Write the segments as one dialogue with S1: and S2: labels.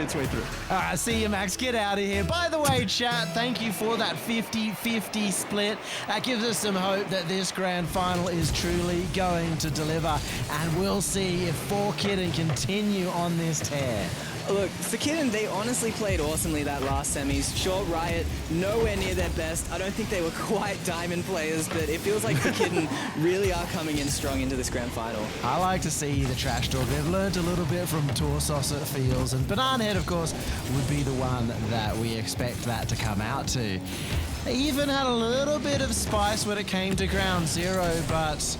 S1: its way through.
S2: All right, see you, Max. Get out of here. By the way, chat, thank you for that 50-50 split. That gives us some hope that this grand final is truly going to deliver, and we'll see if Forkidden continue on this tear.
S3: Look, Forkidden, they honestly played awesomely that last semis. Sure, Riot, nowhere near their best. I don't think they were quite diamond players, but it feels like Forkidden really are coming in strong into this grand final.
S2: I like to see the trash talk. They've learned a little bit from Torsos, it feels, and Banana Head, of course, would be the one that we expect that to come out to. They even had a little bit of spice when it came to Ground Zero, but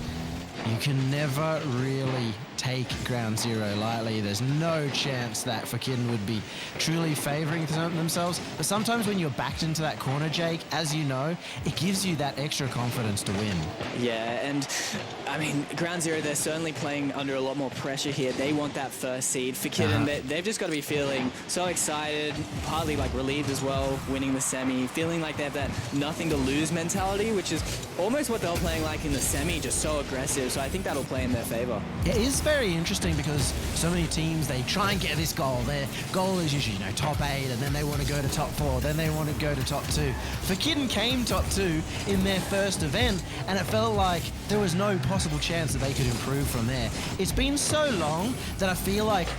S2: you can never really take Ground Zero lightly. There's no chance that Forkidden would be truly favoring themselves. But sometimes when you're backed into that corner, Jake, as you know, it gives you that extra confidence to win.
S3: Yeah, and I mean, Ground Zero, they're certainly playing under a lot more pressure here. They want that first seed. Forkidden, they've just got to be feeling so excited, partly like relieved as well, winning the semi, feeling like they have that nothing to lose mentality, which is almost what they were playing like in the semi, just so aggressive. So I think that'll play in their favor.
S2: It is very interesting because so many teams, they try and get this goal. Their goal is usually, top 8, and then they want to go to top 4, then they want to go to top 2. Forkidden came top 2 in their first event, and it felt like there was no possible chance that they could improve from there. It's been so long that I feel like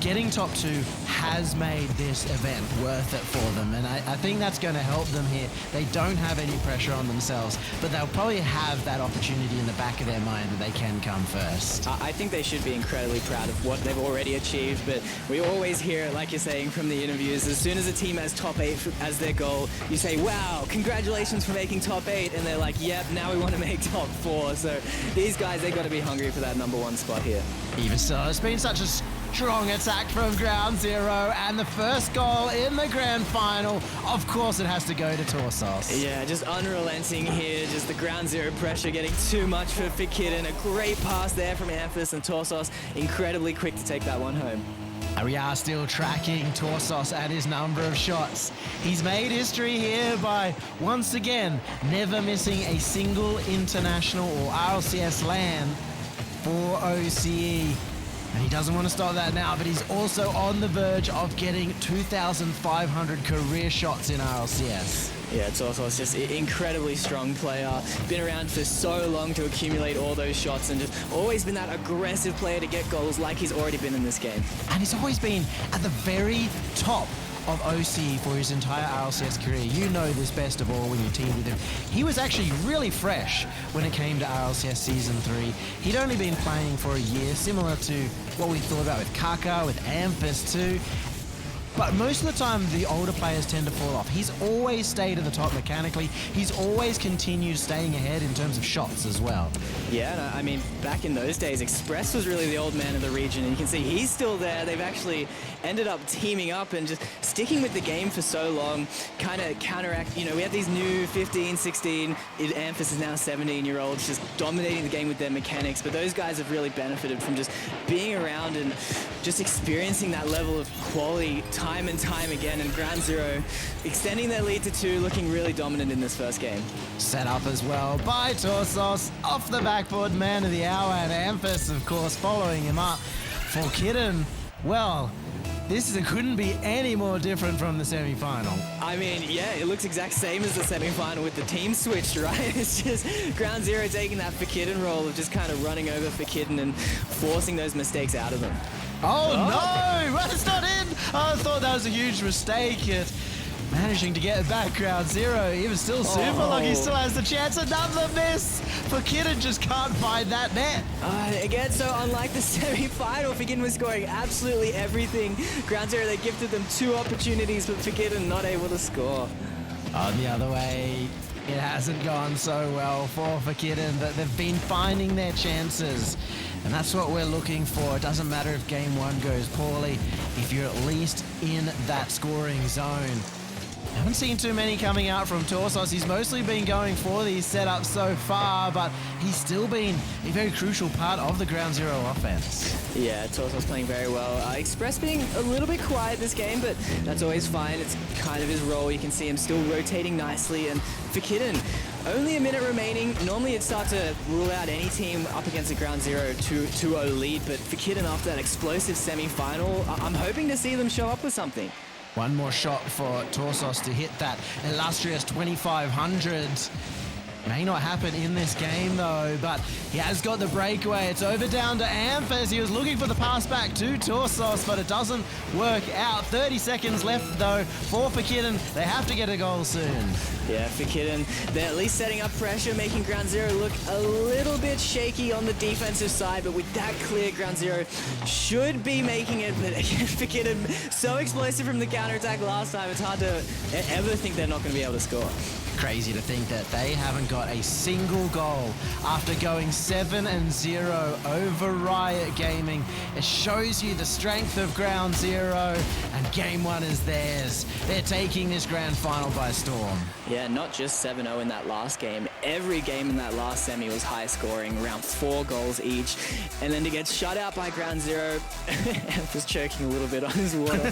S2: getting top 2 has made this event worth it for them, and I think that's going to help them here. They don't have any pressure on themselves, but they'll probably have that opportunity in the back of their mind that they can come first.
S3: I think they should be incredibly proud of what they've already achieved, but we always hear, like you're saying from the interviews, as soon as a team has top 8 as their goal, you say, wow, congratulations for making top 8, and they're like, yep, now we want to make top 4. So these guys, they've got to be hungry for that number 1 spot here.
S2: Even so, it's been such a strong attack from Ground Zero, and the first goal in the grand final, of course it has to go to Torsos.
S3: Yeah, just unrelenting here, just the Ground Zero pressure getting too much for Forkidden. A great pass there from Amphis, and Torsos incredibly quick to take that one home.
S2: And we are still tracking Torsos at his number of shots. He's made history here by, once again, never missing a single international or RLCS LAN for OCE. And he doesn't want to stop that now, but he's also on the verge of getting 2,500 career shots in RLCS.
S3: Yeah, Torsos just an incredibly strong player. Been around for so long to accumulate all those shots, and just always been that aggressive player to get goals like he's already been in this game.
S2: And he's always been at the very top of OC for his entire RLCS career. You know this best of all when you teamed with him. He was actually really fresh when it came to RLCS Season 3. He'd only been playing for a year, similar to what we thought about with Kaka, with Amphis too. But most of the time, the older players tend to fall off. He's always stayed at the top mechanically. He's always continued staying ahead in terms of shots as well.
S3: Yeah, I mean, back in those days, Express was really the old man of the region, and you can see he's still there. They've actually ended up teaming up and just sticking with the game for so long, kind of counteract, we have these new 15, 16, Amphis is now 17-year-olds just dominating the game with their mechanics, but those guys have really benefited from just being around and just experiencing that level of quality time and time again, and Ground Zero extending their lead to 2, looking really dominant in this first game.
S2: Set up as well by Torsos, off the backboard, man of the hour, and Amphis, of course, following him up. Forkidden, well, this couldn't be any more different from the semi-final.
S3: I mean, yeah, it looks exact same as the semi-final with the team switched, right? It's just Ground Zero taking that Forkidden role of just kind of running over Forkidden and forcing those mistakes out of them.
S2: Oh no! Well, it's not in! I thought that was a huge mistake. Managing to get it back, Ground Zero. Even still super lucky, still has the chance. Another miss! Forkidden just can't find that net.
S3: Again, so unlike the semi-final, Forkidden was scoring absolutely everything. Ground Zero, they gifted them 2 opportunities, but Forkidden not able to score.
S2: On the other way, it hasn't gone so well for Forkidden, but they've been finding their chances. And that's what we're looking for. It doesn't matter if game 1 goes poorly, if you're at least in that scoring zone. Haven't seen too many coming out from Torsos. He's mostly been going for these setups so far, but he's still been a very crucial part of the Ground Zero offense.
S3: Yeah, Torsos playing very well. Express being a little bit quiet this game, but that's always fine. It's kind of his role. You can see him still rotating nicely. And Forkidden, only a minute remaining. Normally it'd start to rule out any team up against a Ground Zero 2-0 lead, but Forkidden after that explosive semi-final, I'm hoping to see them show up with something.
S2: One more shot for Torsos to hit that illustrious 2500. May not happen in this game though, but he has got the breakaway. It's over down to Amphas. He was looking for the pass back to Torsos, but it doesn't work out. 30 seconds left though for Forkidden. They have to get a goal soon.
S3: Yeah, Forkidden, they're at least setting up pressure, making Ground Zero look a little bit shaky on the defensive side, but with that clear, Ground Zero should be making it. But again, Forkidden, so explosive from the counterattack last time, it's hard to ever think they're not going to be able to score.
S2: Crazy to think that they haven't got a single goal after going 7-0 over Riot Gaming. It shows you the strength of Ground Zero, and game one is theirs. They're taking this grand final by storm.
S3: Yeah, not just 7-0 in that last game. Every game in that last semi was high scoring, around 4 goals each. And then to get shut out by Ground Zero, and was choking a little bit on his water.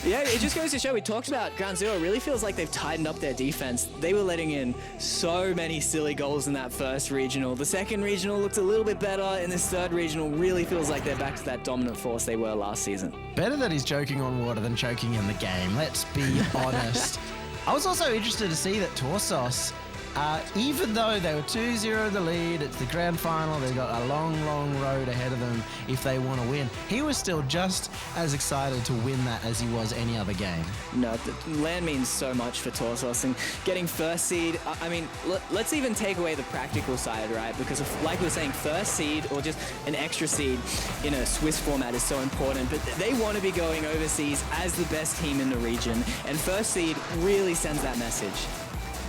S3: Yeah, it just goes to show, we talked about Ground Zero, it really feels like they've tightened up their defense. They were letting in so many silly goals in that first regional. The second regional looked a little bit better, and this third regional really feels like they're back to that dominant force they were last season.
S2: Better that he's choking on water than choking in the game, let's be honest. I was also interested to see that Torsos, even though they were 2-0 in the lead, it's the grand final, they've got a long, long road ahead of them if they want to win. He was still just as excited to win that as he was any other game.
S3: No, land means so much for Torsos, and getting first seed, I mean, let's even take away the practical side, right? Because like we were saying, first seed or just an extra seed in a Swiss format is so important, but they want to be going overseas as the best team in the region, and first seed really sends that message.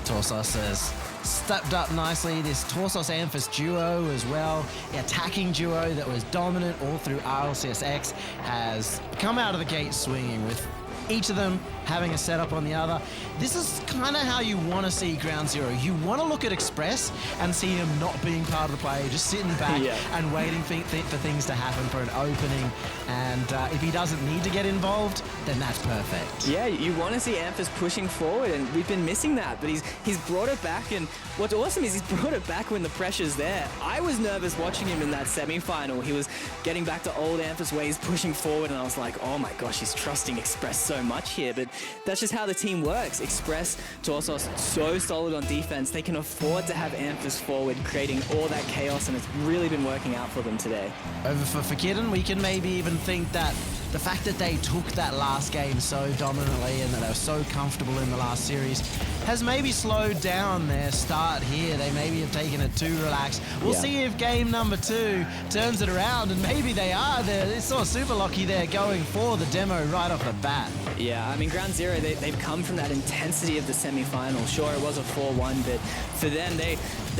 S2: Torsos has stepped up nicely. This Torsos-Amphas duo as well, the attacking duo that was dominant all through RLCS has come out of the gate swinging, with each of them having a setup on the other. This is kind of how you want to see Ground Zero. You want to look at Express and see him not being part of the play, just sitting back and waiting for things to happen for an opening. And if he doesn't need to get involved, then that's perfect.
S3: Yeah, you want to see Amphas pushing forward, and we've been missing that, but he's brought it back, and what's awesome is he's brought it back when the pressure's there. I was nervous watching him in that semi-final. He was getting back to old Amphas ways, pushing forward, and I was like, oh my gosh, he's trusting Express so much here, but that's just how the team works. Express, Torsos, so solid on defense. They can afford to have Amphas forward, creating all that chaos, and it's really been working out for them today.
S2: Over for Forkidden, we can maybe even think that the fact that they took that last game so dominantly and that they were so comfortable in the last series has maybe slowed down their start here. They maybe have taken it too relaxed. We'll see if game number 2 turns it around, and maybe they are. They're sort of super lucky they're going for the demo right off the bat.
S3: Yeah, I mean, Ground Zero, they've come from that intensity of the semi-final. Sure, it was a 4-1, but for them, they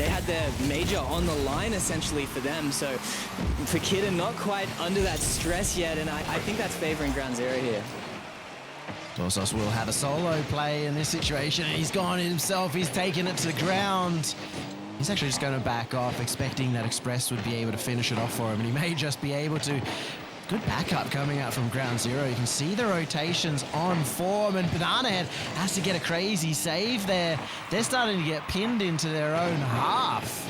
S3: had their major on the line, essentially, for them. So Forkidden not quite under that stress yet, and I think that's favoring Ground Zero here.
S2: Torsos will have a solo play in this situation, and he's gone himself. He's taken it to the ground. He's actually just going to back off, expecting that Express would be able to finish it off for him, and he may just be able to. Good backup coming out from Ground Zero. You can see the rotations on form, and Banana Head has to get a crazy save there. They're starting to get pinned into their own half.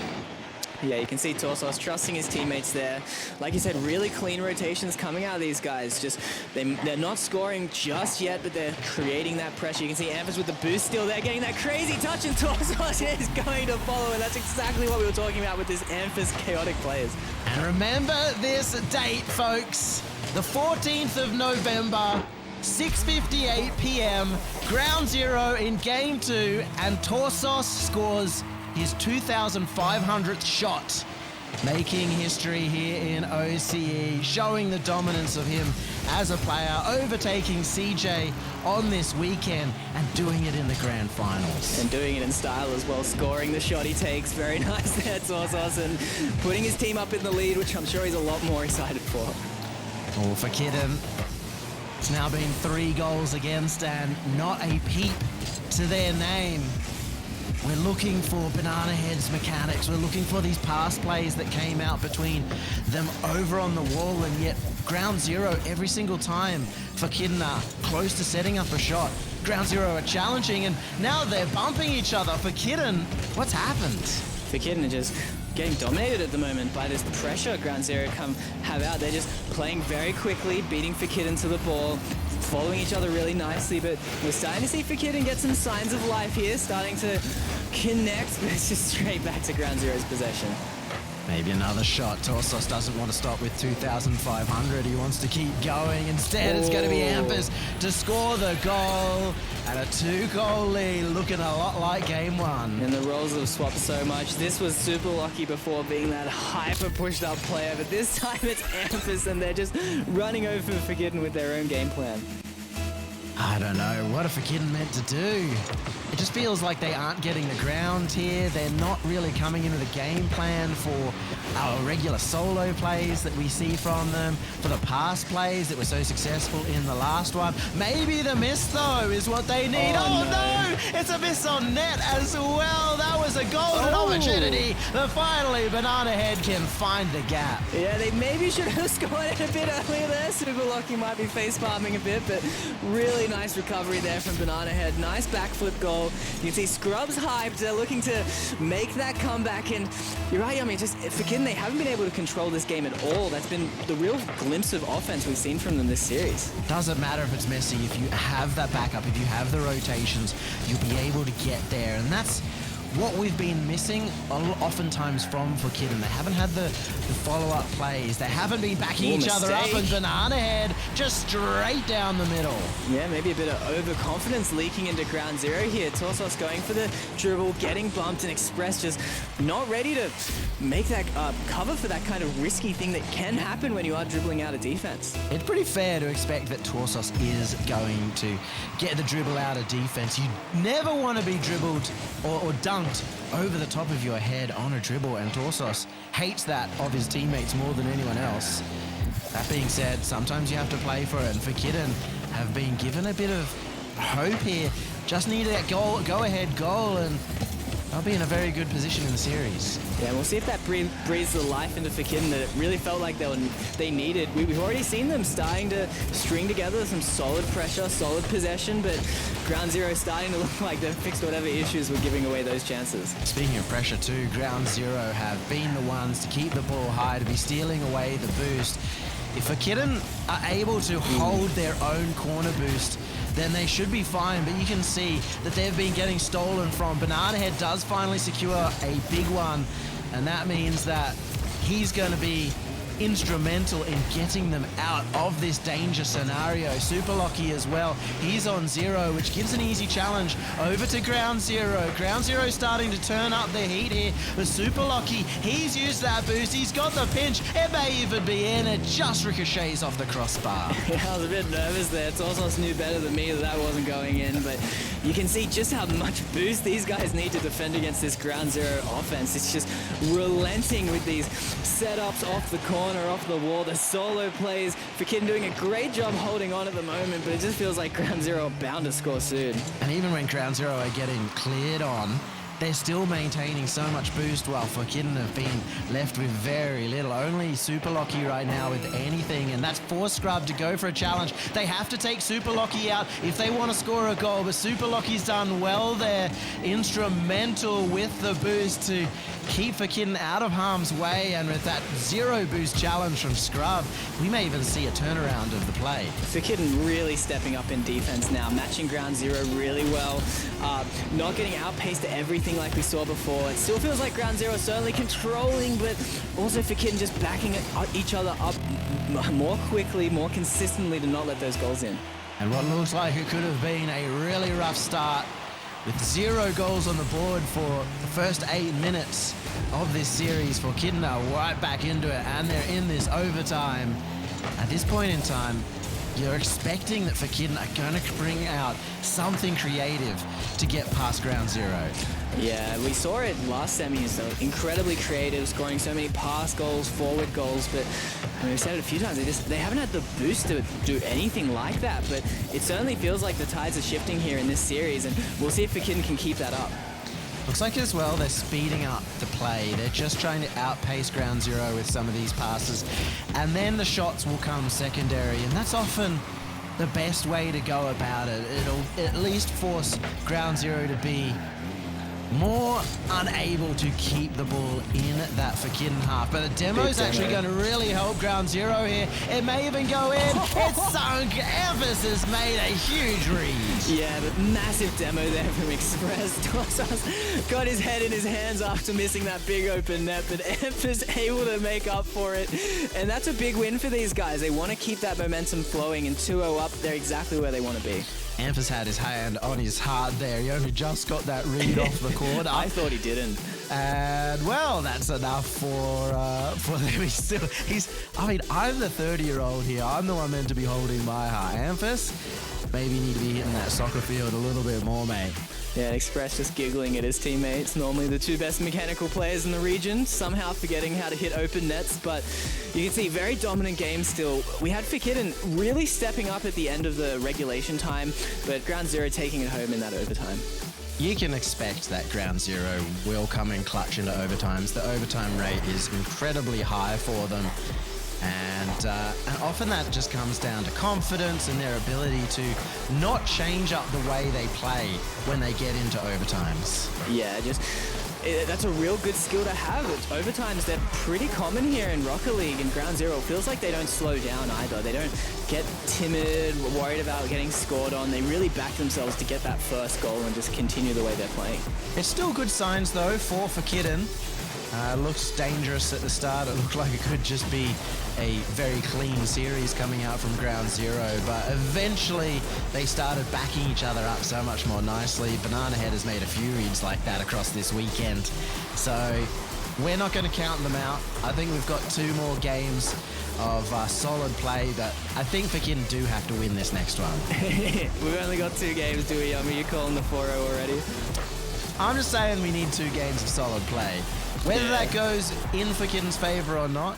S3: Yeah, you can see Torsos trusting his teammates there. Like you said, really clean rotations coming out of these guys. Just they're not scoring just yet, but they're creating that pressure. You can see Amphas with the boost still there, getting that crazy touch, and Torsos is going to follow, and that's exactly what we were talking about with this Amphas chaotic players.
S2: And remember this date, folks. The 14th of November, 6:58 p.m. Ground Zero in Game 2, and Torsos scores his 2,500th shot, making history here in OCE, showing the dominance of him as a player, overtaking CJ on this weekend and doing it in the grand finals.
S3: And doing it in style as well, scoring the shot he takes. Very nice there, Torsos, and putting his team up in the lead, which I'm sure he's a lot more excited for.
S2: Oh, Forkidden. It's now been 3 goals against and not a peep to their name. We're looking for Banana Head's mechanics. We're looking for these pass plays that came out between them over on the wall, and yet Ground Zero every single time Forkidden are close to setting up a shot. Ground Zero are challenging, and now they're bumping each other. Forkidden, what's happened?
S3: Forkidden are just getting dominated at the moment by this pressure Ground Zero have out. They're just playing very quickly, beating Forkidden to the ball, following each other really nicely, but we're starting to see Forkidden get some signs of life here, starting to connect, but it's just straight back to Ground Zero's possession.
S2: Maybe another shot. Torsos doesn't want to stop with 2,500. He wants to keep going. Instead, it's going to be Ampers to score the goal. And a 2-goal lead, looking a lot like game 1.
S3: And the roles have swapped so much. This was Super Lucky before being that hyper pushed up player, but this time it's Ampers and they're just running over Forkidden with their own game plan.
S2: I don't know. What are Forkidden meant to do? It just feels like they aren't getting the ground here. They're not really coming in with a game plan for our regular solo plays that we see from them, for the pass plays that were so successful in the last one. Maybe the miss, though, is what they need. Oh no! It's a miss on net as well. That was a golden opportunity. But finally, Banana Head can find the gap.
S3: Yeah, they maybe should have scored it a bit earlier there. Super Lucky might be face palming a bit, but really nice recovery there from Banana Head. Nice backflip goal. You can see Scrub's hyped. They're looking to make that comeback, and you're right. I mean, just Forkidden, they haven't been able to control this game at all. That's been the real glimpse of offense we've seen from them this series.
S2: Doesn't matter if it's messy. If you have that backup, if you have the rotations, you'll be able to get there, and that's what we've been missing oftentimes from Forkidden. They haven't had the follow-up plays. They haven't been backing each other up, and Banana Head just straight down the middle.
S3: Yeah, maybe a bit of overconfidence leaking into Ground Zero here. Torsos going for the dribble, getting bumped, and Express just not ready to make that cover for that kind of risky thing that can happen when you are dribbling out of defense.
S2: It's pretty fair to expect that Torsos is going to get the dribble out of defense. You never want to be dribbled or dunked over the top of your head on a dribble, and Torsos hates that of his teammates more than anyone else. That being said, sometimes you have to play for it, and Forkidden have been given a bit of hope here. Just need that go-ahead goal, and they'll be in a very good position in the series.
S3: Yeah, we'll see if that breathes the life into Forkidden that it really felt like they needed. We've already seen them starting to string together some solid pressure, solid possession, but Ground Zero starting to look like they've fixed whatever issues were giving away those chances.
S2: Speaking of pressure too, Ground Zero have been the ones to keep the ball high, to be stealing away the boost. If Forkidden are able to hold their own corner boost, then they should be fine, but you can see that they've been getting stolen from. Banana Head does finally secure a big one, and that means that he's going to be instrumental in getting them out of this danger scenario. Super Lucky as well. He's on 0, which gives an easy challenge over to Ground Zero. Ground Zero starting to turn up the heat here, but Super Lucky, he's used that boost. He's got the pinch. It may even be in. It just ricochets off the crossbar.
S3: Yeah, I was a bit nervous there. Torsos knew better than me that wasn't going in, but you can see just how much boost these guys need to defend against this Ground Zero offense. It's just relenting with these setups off the corner, off the wall, the solo plays. Forkidden doing a great job holding on at the moment, but it just feels like Ground Zero are bound to score soon.
S2: And even when Ground Zero are getting cleared on, they're still maintaining so much boost, while Forkidden have been left with very little. Only Super Lucky right now with anything, and that's for Scrub to go for a challenge. They have to take Super Lucky out if they want to score a goal, but Super Lucky's done well there. Instrumental with the boost to keep Forkidden out of harm's way, and with that 0 boost challenge from Scrub, we may even see a turnaround of the play.
S3: Forkidden really stepping up in defense now, matching Ground Zero really well, not getting outpaced to everything like we saw before. It still feels like Ground Zero certainly controlling, but also Forkidden just backing each other up more quickly, more consistently to not let those goals in.
S2: And what looks like it could have been a really rough start, with 0 goals on the board for the first 8 minutes of this series. Forkidden are right back into it, and they're in this overtime. At this point in time, you're expecting that Forkidden are going to bring out something creative to get past ground zero.
S3: Yeah, we saw it last semis, so incredibly creative, scoring so many pass goals, forward goals, but I mean, we've said it a few times, they haven't had the boost to do anything like that, but it certainly feels like the tides are shifting here in this series, and we'll see if Forkidden can keep that up.
S2: Looks like as well they're speeding up the play. They're just trying to outpace ground zero with some of these passes, and then the shots will come secondary, and that's often the best way to go about it. It'll at least force ground zero to be more unable to keep the ball in that Forkidden half. But the demo's actually going to really help ground zero here. It may even go in. It's sunk. Evers has made a huge read.
S3: Yeah, but massive demo there from Express. Tossas got his head in his hands after missing that big open net, but Evers able to make up for it. And that's a big win for these guys. They want to keep that momentum flowing, and 2-0 up, they're exactly where they want to be.
S2: Ampha's had his hand on his heart there. He only just got that read off the corner.
S3: I thought he didn't.
S2: And well, that's enough for them. I'm the 30-year-old here. I'm the one meant to be holding my heart. Amphas, maybe you need to be hitting that soccer field a little bit more, mate.
S3: Yeah, Express just giggling at his teammates, normally the two best mechanical players in the region, somehow forgetting how to hit open nets, but you can see very dominant game still. We had Forkidden really stepping up at the end of the regulation time, but ground zero taking it home in that overtime.
S2: You can expect that ground zero will come in clutch into overtimes. The overtime rate is incredibly high for them. And often that just comes down to confidence and their ability to not change up the way they play when they get into overtimes.
S3: Yeah, that's a real good skill to have. Overtimes, they're pretty common here in Rocket League, and ground zero feels like they don't slow down either. They don't get timid, worried about getting scored on. They really back themselves to get that first goal and just continue the way they're playing.
S2: It's still good signs though for Forkidden. Looks dangerous at the start. It looked like it could just be a very clean series coming out from ground zero, but eventually they started backing each other up so much more nicely. Banana Head has made a few reads like that across this weekend, so we're not going to count them out. I think we've got 2 more games of solid play, but I think Forkidden do have to win this next one.
S3: We've only got 2 games, do we? You're calling the 4-0 already?
S2: I'm just saying we need 2 games of solid play. Whether that goes in Forkidden's favor or not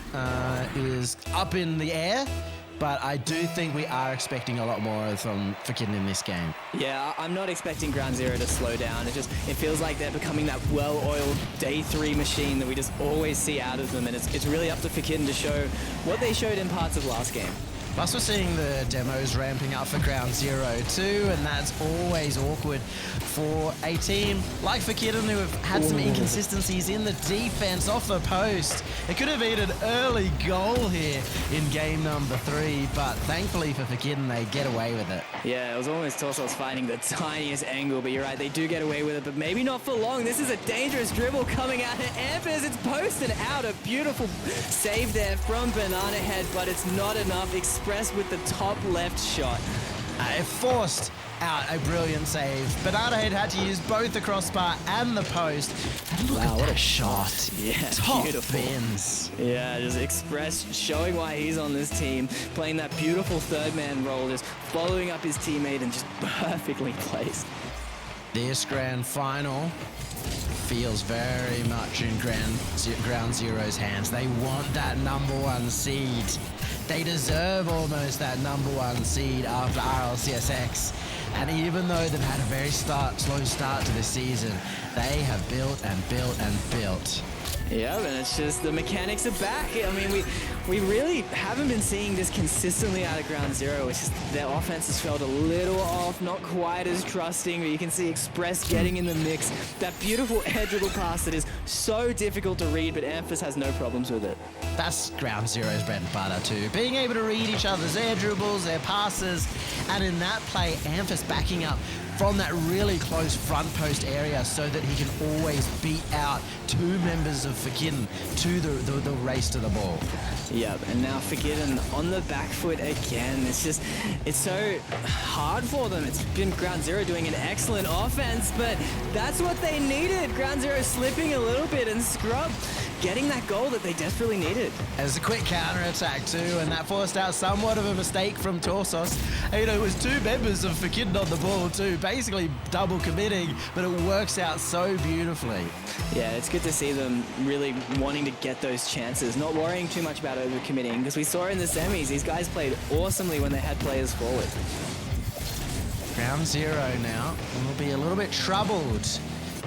S2: is up in the air, but I do think we are expecting a lot more from Forkidden in this game.
S3: Yeah, I'm not expecting ground zero to slow down. It feels like they're becoming that well-oiled day 3 machine that we just always see out of them, and it's really up to Forkidden to show what they showed in parts of last game.
S2: Plus we're seeing the demos ramping up for ground zero too, and that's always awkward for a team like Forkidden who have had some inconsistencies in the defense off the post. It could have been an early goal here in game number 3, but thankfully for Forkidden they get away with it.
S3: Yeah, it was almost Torsos finding the tiniest angle, but you're right, they do get away with it, but maybe not for long. This is a dangerous dribble coming out of Ampers. It's posted out. A beautiful save there from Banana Head, but it's not enough. Express with the top left shot.
S2: It forced out a brilliant save. Banana Head had to use both the crossbar and the post. And look at that shot.
S3: Yeah,
S2: top
S3: beautiful.
S2: Bins.
S3: Yeah, just Express showing why he's on this team, playing that beautiful third man role, just following up his teammate and just perfectly placed.
S2: This grand final feels very much in Ground Zero's hands. They want that #1 seed. They deserve almost that #1 seed after RLCS. And even though they've had a very slow start to this season, they have built and built and built.
S3: Yeah, and it's just the mechanics are back. I mean, we really haven't been seeing this consistently out of ground zero. It's just their offense has felt a little off, not quite as trusting, but you can see Express getting in the mix. That beautiful air dribble pass that is so difficult to read, but Amphas has no problems with it.
S2: That's ground zero's bread and butter too. Being able to read each other's air dribbles, their passes, and in that play, Amphas backing up from that really close front post area so that he can always beat out 2 members of Forkidden to the race to the ball.
S3: Yep, and now Forkidden on the back foot again. It's so hard for them. It's been ground zero doing an excellent offense, but that's what they needed. Ground zero slipping a little bit, and Scrub getting that goal that they desperately needed.
S2: As a quick counter-attack too, and that forced out somewhat of a mistake from Torsos. You know, it was two members of Forkidden on the ball too, basically double committing, but it works out so beautifully.
S3: Yeah, it's good to see them really wanting to get those chances, not worrying too much about overcommitting, because we saw in the semis, these guys played awesomely when they had players forward.
S2: Ground zero now, and will be a little bit troubled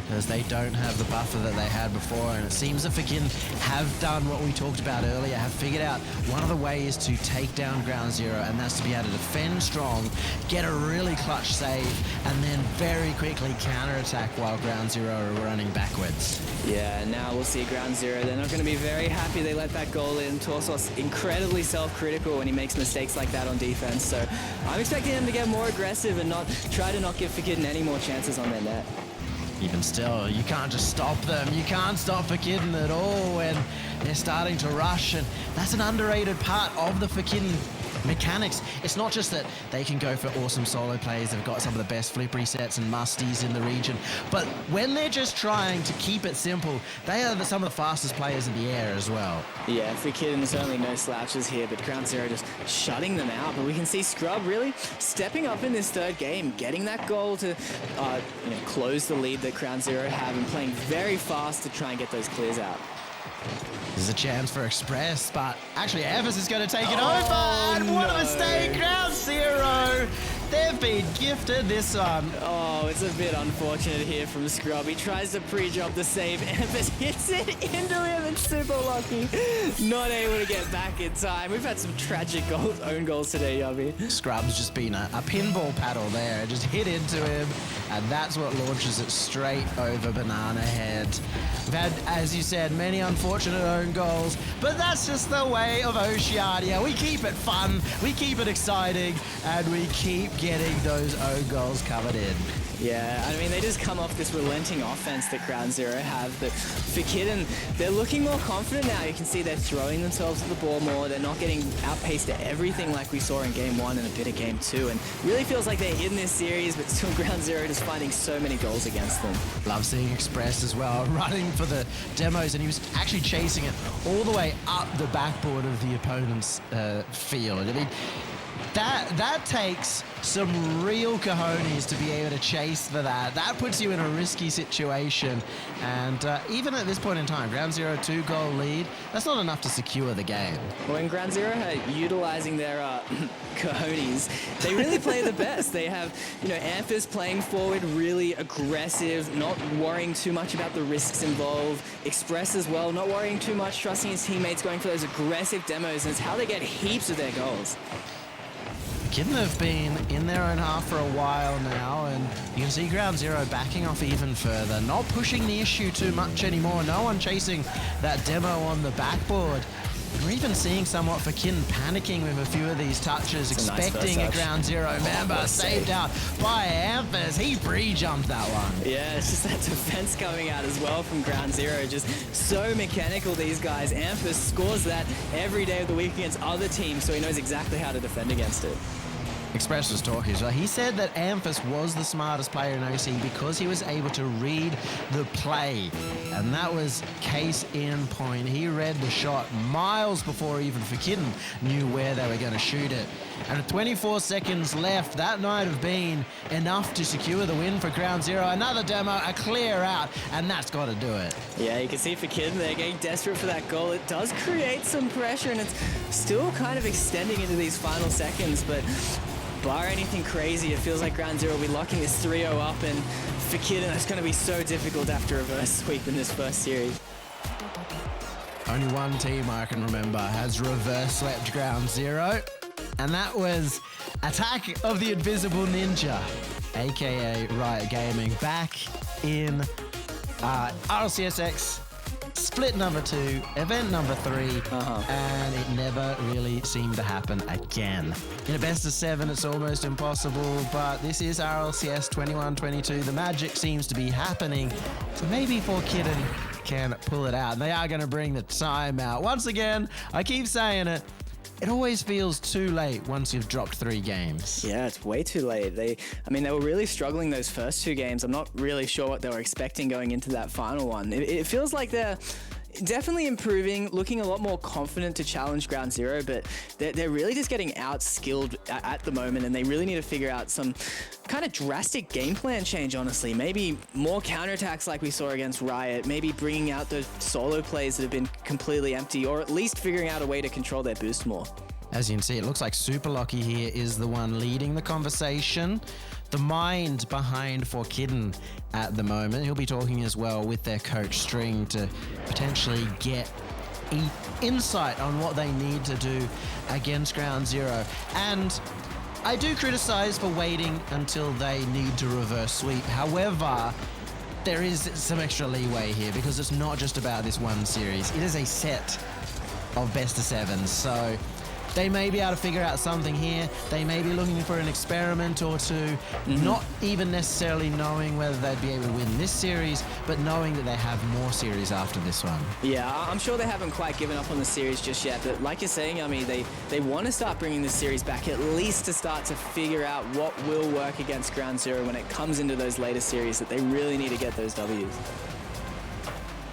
S2: because they don't have the buffer that they had before, and it seems that Forkidden have done what we talked about earlier, have figured out one of the ways to take down Ground Zero, and that's to be able to defend strong, get a really clutch save, and then very quickly counterattack while Ground Zero are running backwards.
S3: Yeah, now we'll see Ground Zero. They're not going to be very happy they let that goal in. Torsos incredibly self-critical when he makes mistakes like that on defense, so I'm expecting him to get more aggressive and not try to not give Forkidden any more chances on their net.
S2: Even still, you can't just stop them. You can't stop Forkidden at all when they're starting to rush, and that's an underrated part of the Forkidden mechanics. It's not just that they can go for awesome solo plays, they've got some of the best flip resets and musties in the region, but when they're just trying to keep it simple, they are some of the fastest players in the air as well.
S3: Yeah, Forkidden, certainly no slouches here, but Ground Zero just shutting them out. But we can see Scrub really stepping up in this third game, getting that goal to close the lead that Ground Zero have, and playing very fast to try and get those clears out.
S2: There's a chance for Express, but actually Evers is going to take it over, and what a mistake! Ground Zero! They've been gifted this one.
S3: Oh, it's a bit unfortunate here from Scrub. He tries to pre-drop the save, Evers hits it into him, and super lucky. Not able to get back in time. We've had some tragic own goals today, Yubby.
S2: Scrub's just been a pinball paddle there, just hit into him, and that's what launches it straight over Banana Head. We've had, as you said, many unfortunate own goals, but that's just the way of Oceania. We keep it fun, we keep it exciting, and we keep getting those own goals covered in.
S3: Yeah, I mean, they just come off this relenting offense that Ground Zero have, but Forkidden, they're looking more confident now. You can see they're throwing themselves at the ball more. They're not getting outpaced at everything like we saw in Game 1 and a bit of Game 2, and really feels like they're in this series, but still Ground Zero just finding so many goals against them.
S2: Love seeing Express as well, running for the demos, and he was actually chasing it all the way up the backboard of the opponent's field. I mean, that takes some real cojones to be able to chase for that. That puts you in a risky situation, and even at this point in time, Ground Zero 2-goal lead, that's not enough to secure the game.
S3: When Ground Zero are utilizing their cojones, they really play the best. They have, Amphis playing forward, really aggressive, not worrying too much about the risks involved. Express as well, not worrying too much, trusting his teammates, going for those aggressive demos, and it's how they get heaps of their goals.
S2: Forkidden have been in their own half for a while now, and you can see Ground Zero backing off even further, not pushing the issue too much anymore. No one chasing that demo on the backboard. We're even seeing somewhat Forkidden panicking with a few of these touches, expecting a Ground Zero member saved out by Amphis. He pre-jumped that one.
S3: Yeah, it's just that defense coming out as well from Ground Zero. Just so mechanical, these guys. Amphis scores that every day of the week against other teams, so he knows exactly how to defend against it.
S2: Express was talking as well. He said that Amphis was the smartest player in OC because he was able to read the play. And that was case in point. He read the shot miles before even Forkidden knew where they were going to shoot it. And with 24 seconds left, that might have been enough to secure the win for Ground Zero. Another demo, a clear out, and that's got to do it.
S3: Yeah, you can see Forkidden, they're getting desperate for that goal. It does create some pressure, and it's still kind of extending into these final seconds, but bar anything crazy, it feels like Ground Zero will be locking this 3-0 up, and Forkidden, it's going to be so difficult after a reverse sweep in this first series.
S2: Only one team I can remember has reverse swept Ground Zero, and that was Attack of the Invisible Ninja, aka Riot Gaming, back in RLCSX split number 2, event number 3, and it never really seemed to happen again. In a best of 7, it's almost impossible, but this is RLCS 21-22. The magic seems to be happening, so maybe Forkidden can pull it out. And they are going to bring the time out. Once again, I keep saying it, it always feels too late once you've dropped 3 games.
S3: Yeah, it's way too late. They were really struggling those first 2 games. I'm not really sure what they were expecting going into that final one. It feels like they're Definitely improving, looking a lot more confident to challenge Ground Zero, but they're really just getting out-skilled at the moment, and they really need to figure out some kind of drastic game plan change, honestly. Maybe more counterattacks like we saw against Riot, maybe bringing out those solo plays that have been completely empty, or at least figuring out a way to control their boost more.
S2: As you can see, it looks like Super Lucky here is the one leading the conversation. The mind behind Forkidden at the moment. He'll be talking as well with their coach String to potentially get insight on what they need to do against Ground Zero. And I do criticize for waiting until they need to reverse sweep. However, there is some extra leeway here because it's not just about this one series. It is a set of best of sevens. So they may be able to figure out something here. They may be looking for an experiment or two, not even necessarily knowing whether they'd be able to win this series, but knowing that they have more series after this one.
S3: Yeah, I'm sure they haven't quite given up on the series just yet, but like you're saying, I mean, they want to start bringing this series back, at least to start to figure out what will work against Ground Zero when it comes into those later series, that they really need to get those Ws.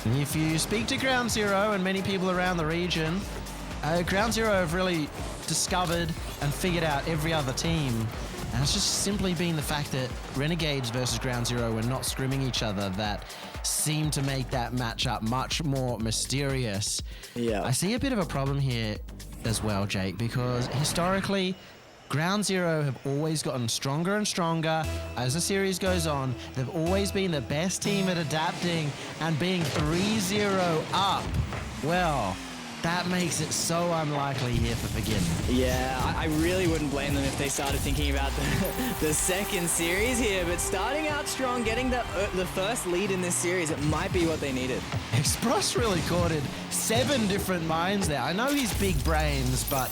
S2: If you speak to Ground Zero and many people around the region, Ground Zero have really discovered and figured out every other team. And it's just simply been the fact that Renegades versus Ground Zero were not scrimming each other that seemed to make that matchup much more mysterious.
S3: Yeah.
S2: I see a bit of a problem here as well, Jake, because historically, Ground Zero have always gotten stronger and stronger as the series goes on. They've always been the best team at adapting, and being 3-0 up, well, that makes it so unlikely here for Forkidden.
S3: Yeah, I really wouldn't blame them if they started thinking about the second series here, but starting out strong, getting the first lead in this series, it might be what they needed.
S2: Express really courted 7 different minds there. I know he's big brains, but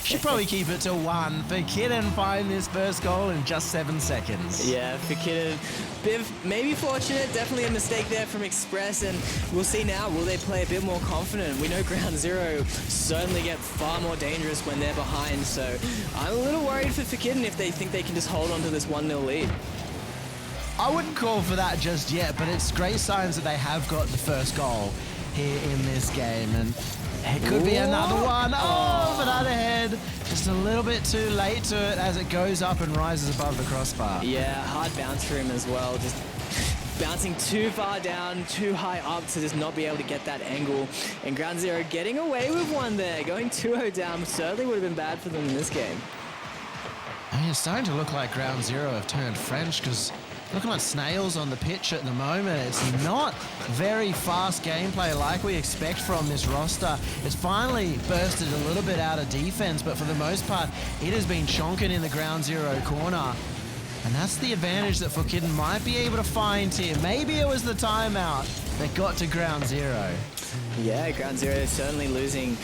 S2: should probably keep it to 1. Forkidden find this first goal in just 7 seconds.
S3: Yeah, Forkidden, maybe fortunate, definitely a mistake there from Express, and we'll see now, will they play a bit more confident? We know Ground Zero certainly get far more dangerous when they're behind, so I'm a little worried for Forkidden if they think they can just hold on to this 1-0 lead.
S2: I wouldn't call for that just yet, but it's great signs that they have got the first goal here in this game, and it could be another one. Oh, but out ahead, just a little bit too late to it as it goes up and rises above the crossbar.
S3: Yeah, hard bounce for him as well, just bouncing too far down, too high up to just not be able to get that angle. And Ground Zero getting away with one there, going 2-0 down, certainly would have been bad for them in this game.
S2: I mean, it's starting to look like Ground Zero have turned French, because looking like snails on the pitch at the moment. It's not very fast gameplay like we expect from this roster. It's finally bursted a little bit out of defense, but for the most part, it has been chonking in the Ground Zero corner. And that's the advantage that Forkidden might be able to find here. Maybe it was the timeout that got to Ground Zero.
S3: Yeah, Ground Zero is certainly losing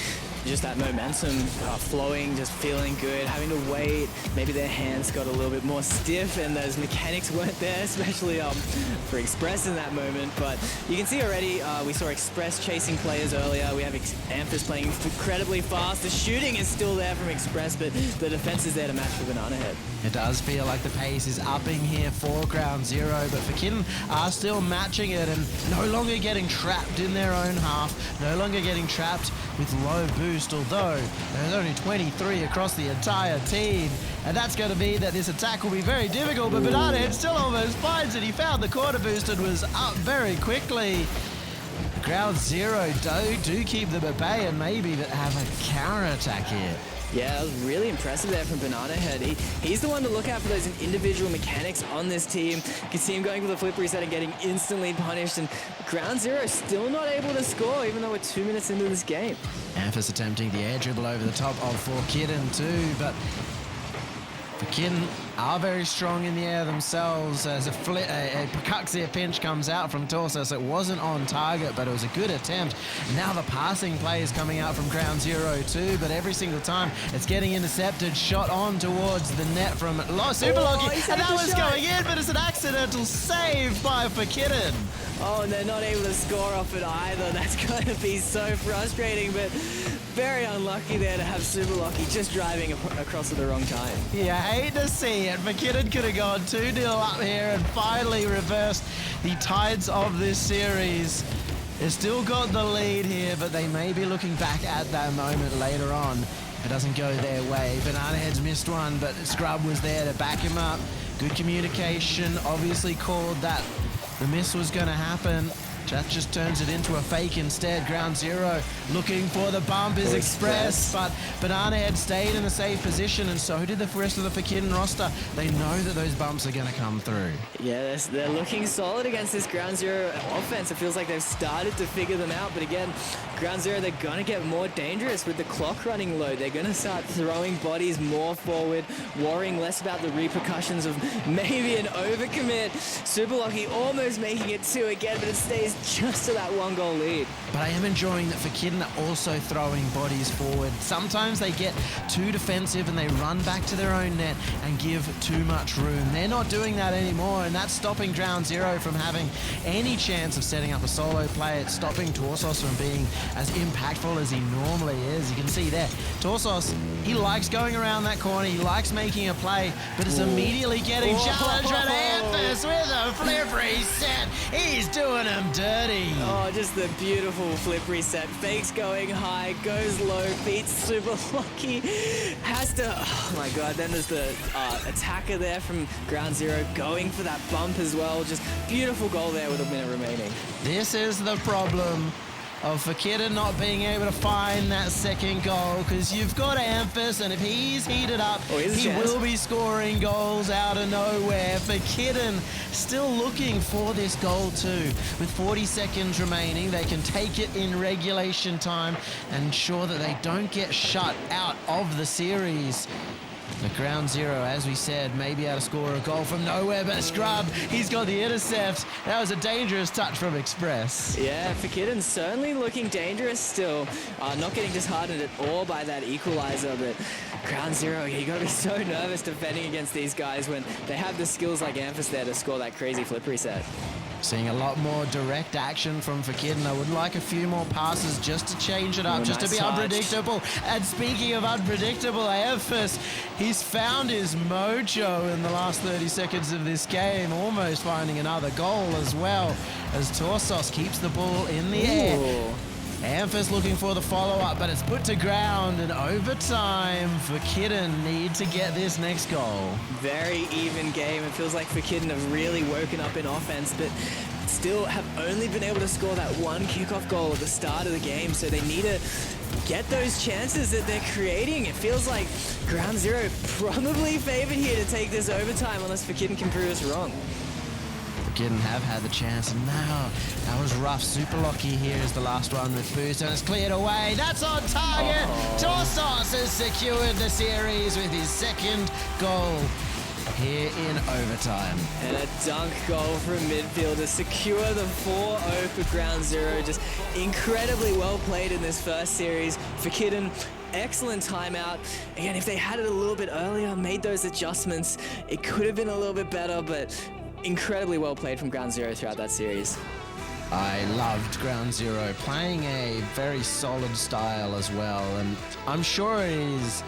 S3: just that momentum, flowing, just feeling good, having to wait. Maybe their hands got a little bit more stiff and those mechanics weren't there, especially for Express in that moment. But you can see already, we saw Express chasing players earlier. We have Amphis playing incredibly fast. The shooting is still there from Express, but the defense is there to match for Banana Head.
S2: It does feel like the pace is upping here for Ground Zero, but Forkidden are still matching it and no longer getting trapped in their own half, no longer getting trapped with low boost, although there's only 23 across the entire team. And that's going to mean that this attack will be very difficult, but Banana Head still almost finds it. He found the quarter boost and was up very quickly. Ground Zero do keep them at bay and maybe have a counter attack here.
S3: Yeah, that was really impressive there from Banana Head. He's the one to look out for those individual mechanics on this team. You can see him going for the flip reset and getting instantly punished, and Ground Zero still not able to score, even though we're 2 minutes into this game.
S2: Amphis attempting the air dribble over the top of Forkidden too, but Forkidden are very strong in the air themselves as a Percuxia pinch comes out from Torsos. It wasn't on target, but it was a good attempt. Now the passing play is coming out from Ground Zero too, but every single time it's getting intercepted, shot on towards the net from Super Lucky, and that was going in, but it's an accidental save by Forkidden.
S3: Oh, and they're not able to score off it either. That's going to be so frustrating, but very unlucky there to have Super Lucky just driving across at the wrong time.
S2: Yeah, hate to see it. Forkidden could have gone 2-0 up here and finally reversed the tides of this series. They've still got the lead here, but they may be looking back at that moment later on. It doesn't go their way. Banana Head's missed one, but Scrub was there to back him up. Good communication, obviously called that the miss was going to happen. That just turns it into a fake instead. Ground Zero looking for the bump is Express, but Banana Head stayed in a safe position, and so did the rest of the Forkidden roster. They know that those bumps are going to come through.
S3: Yeah, they're looking solid against this Ground Zero offense. It feels like they've started to figure them out, but again, Ground Zero, they're going to get more dangerous with the clock running low. They're going to start throwing bodies more forward, worrying less about the repercussions of maybe an overcommit. Super Lucky almost making it 2 again, but it stays just to that 1-goal lead.
S2: But I am enjoying that Forkidden are also throwing bodies forward. Sometimes they get too defensive and they run back to their own net and give too much room. They're not doing that anymore, and that's stopping Ground Zero from having any chance of setting up a solo play. It's stopping Torsos from being as impactful as he normally is. You can see there, Torsos, he likes going around that corner, he likes making a play, but it's immediately getting challenged at Anthus with a flip reset. He's doing him dirty.
S3: Oh, just the beautiful flip reset. Fakes going high, goes low, beats Super Lucky. Has to, oh my god, then there's the attacker there from Ground Zero going for that bump as well. Just beautiful goal there with a minute remaining.
S2: This is the problem of Forkidden not being able to find that second goal, because you've got Anthus, and if he's heated up, he will be scoring goals out of nowhere. Forkidden still looking for this goal too. With 40 seconds remaining, they can take it in regulation time and ensure that they don't get shut out of the series. The Ground Zero, as we said, may be able to score a goal from nowhere, but Scrub, he's got the intercept. That was a dangerous touch from Express.
S3: Yeah, Forkidden certainly looking dangerous still. Not getting disheartened at all by that equalizer, but Ground Zero, you gotta be so nervous defending against these guys when they have the skills like Anthus there to score that crazy flip reset.
S2: Seeing a lot more direct action from Forkidden. I would like a few more passes just to change it up, just to be unpredictable. And speaking of unpredictable, Anthus, he's found his mojo in the last 30 seconds of this game, almost finding another goal as well, as Torsos keeps the ball in the air. Anthus looking for the follow-up, but it's put to ground, and overtime, Forkidden need to get this next goal.
S3: Very even game. It feels like Forkidden have really woken up in offense, but still have only been able to score that one kickoff goal at the start of the game, so they need to get those chances that they're creating. It feels like Ground Zero probably favored here to take this overtime, unless Forkidden can prove us wrong.
S2: Forkidden have had the chance, and now that was rough. Super Lucky here is the last one with boost, and it's cleared away. That's on target. Torsos has secured the series with his second goal here in overtime.
S3: And a dunk goal from midfield to secure the 4-0 for Ground Zero. Just incredibly well played in this first series. Forkidden, excellent timeout. Again, if they had it a little bit earlier, made those adjustments, it could have been a little bit better, but incredibly well played from Ground Zero throughout that series.
S2: I loved Ground Zero, playing a very solid style as well, and I'm sure it is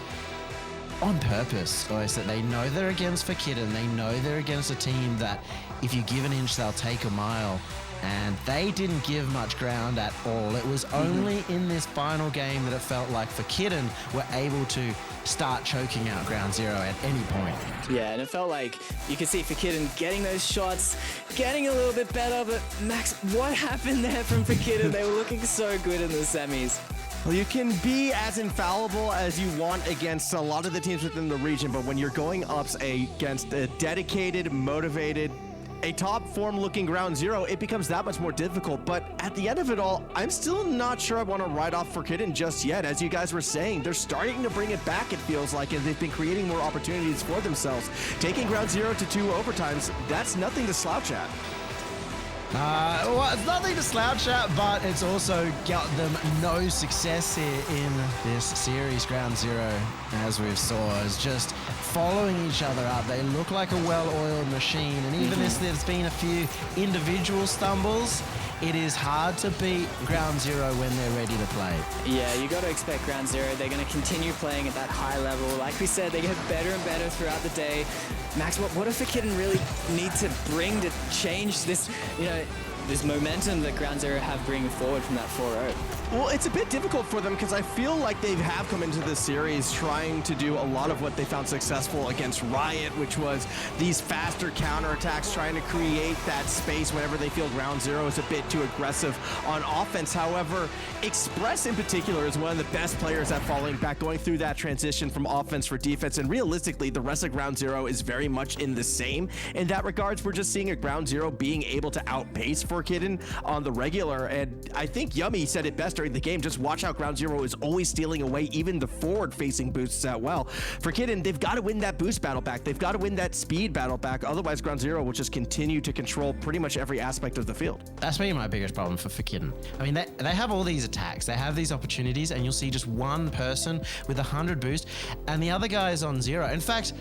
S2: on purpose, guys, that they know they're against Forkidden. They know they're against a team that if you give an inch, they'll take a mile. And they didn't give much ground at all. It was only in this final game that it felt like Forkidden were able to start choking out Ground Zero at any point.
S3: Yeah, and it felt like you could see Forkidden getting those shots, getting a little bit better, but Max, what happened there from Forkidden? They were looking so good in the semis.
S1: Well, you can be as infallible as you want against a lot of the teams within the region, but when you're going up against a dedicated, motivated, a top form looking Ground Zero, it becomes that much more difficult. But at the end of it all, I'm still not sure I want to write off Forkidden just yet. As you guys were saying, they're starting to bring it back, it feels like, and they've been creating more opportunities for themselves. Taking Ground Zero to 2 overtimes, that's nothing to slouch at.
S2: Well, it's nothing to slouch at, but it's also got them no success here in this series. Ground Zero, as we've saw, is just following each other up. They look like a well-oiled machine, and even if there's been a few individual stumbles, it is hard to beat Ground Zero when they're ready to play.
S3: Yeah, you got to expect Ground Zero. They're going to continue playing at that high level. Like we said, they get better and better throughout the day. Max, what if Forkidden really need to bring to change this, this momentum that Ground Zero have bringing forward from that 4-0.
S1: Well, it's a bit difficult for them because I feel like they have come into this series trying to do a lot of what they found successful against Riot, which was these faster counterattacks, trying to create that space whenever they feel Ground Zero is a bit too aggressive on offense. However, Express in particular is one of the best players at falling back, going through that transition from offense for defense, and realistically, the rest of Ground Zero is very much in the same. In that regards, we're just seeing a Ground Zero being able to outpace Forkidden on the regular, and I think Yummy said it best during the game. Just watch how Ground Zero is always stealing away even the forward-facing boosts at well. Forkidden, they've got to win that boost battle back. They've got to win that speed battle back. Otherwise, Ground Zero will just continue to control pretty much every aspect of the field.
S2: That's been my biggest problem for Forkidden. I mean, they have all these attacks, they have these opportunities, and you'll see just one person with 100 boost, and the other guy is on 0. In fact,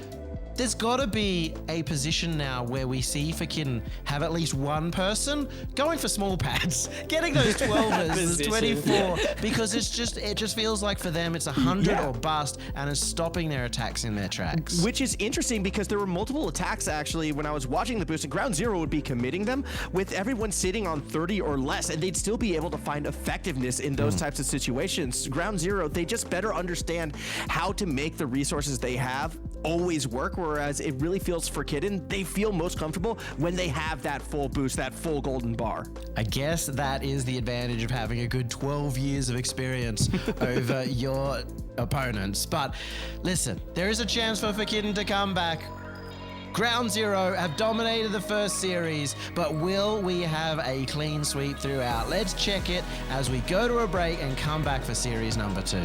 S2: there's got to be a position now where we see Forkidden have at least one person going for small pads, getting those 12ers, the 24, because it just feels like for them it's 100 or bust, and it's stopping their attacks in their tracks.
S1: Which is interesting because there were multiple attacks actually when I was watching the boost, and Ground Zero would be committing them with everyone sitting on 30 or less, and they'd still be able to find effectiveness in those types of situations. Ground Zero, they just better understand how to make the resources they have always work, whereas it really feels Forkidden, they feel most comfortable when they have that full boost, that full golden bar.
S2: I guess that is the advantage of having a good 12 years of experience over your opponents. But listen, there is a chance for Forkidden to come back. Ground Zero have dominated the first series, but will we have a clean sweep throughout? Let's check it as we go to a break and come back for series number 2.